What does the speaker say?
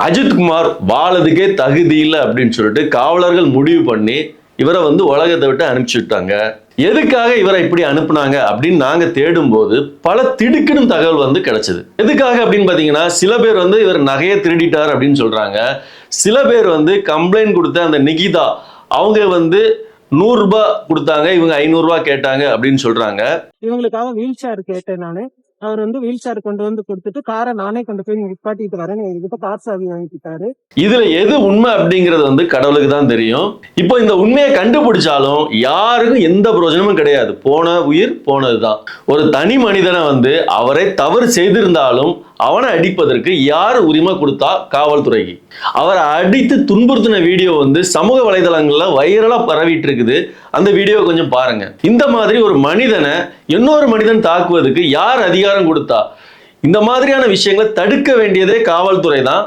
அஜித்குமார் வாழதுக்கே தகுதி இல்லை அப்படின்னு சொல்லிட்டு காவலர்கள் முடிவு பண்ணி இவரை வந்து உலகத்தை விட்டு அனுப்பிச்சு விட்டாங்க. எதுக்காக இவரை இப்படி அனுப்புனாங்க அப்படின்னு நாங்க தேடும் போது பல திடுக்கிடும் தகவல் வந்து கிடைச்சது. எதுக்காக அப்படின்னு பாத்தீங்கன்னா, சில பேர் வந்து இவர் நகையை திருடிட்டார் அப்படின்னு சொல்றாங்க. சில பேர் வந்து கம்ப்ளைண்ட் கொடுத்த அந்த நிகிதா அவங்க வந்து 100 ரூபாய் கொடுத்தாங்க, இவங்க 500 ரூபாய் கேட்டாங்க அப்படின்னு சொல்றாங்க. இவங்களுக்காக வீல் சேர் கேட்டேன் நானு. அவர் வந்து வீல் சேர் கொண்டு வந்து கொடுத்துட்டு காரை நானே கொண்டு போய் நிப்பாட்டிட்டு வரேன்னு எங்ககிட்ட கார் சாவி வாங்கிட்டாரு. இதுல எது உண்மை அப்படிங்கிறது வந்து கடவுளுக்கு தான் தெரியும். இப்போ இந்த உண்மையை கண்டுபிடிச்சாலும் யாருக்கும் எந்த பிரயோஜனமும் கிடையாது. போன உயிர் போனதுதான். ஒரு தனி மனிதனை வந்து அவரை தவறு செய்திருந்தாலும் அவனை அடிப்பதற்கு யார் உரிமை கொடுத்தா? காவல்துறைக்கு. அவரை அடித்து துன்புறுத்தின வீடியோ வந்து சமூக வலைதளங்கள்ல வைரலா பரவிட்டு இருக்குது. அந்த வீடியோ கொஞ்சம் பாருங்க. இந்த மாதிரி ஒரு மனிதனை இன்னொரு மனிதன் தாக்குவதற்கு யார் அதிகாரம் கொடுத்தா? இந்த மாதிரியான விஷயங்களை தடுக்க வேண்டியதே காவல்துறை தான்.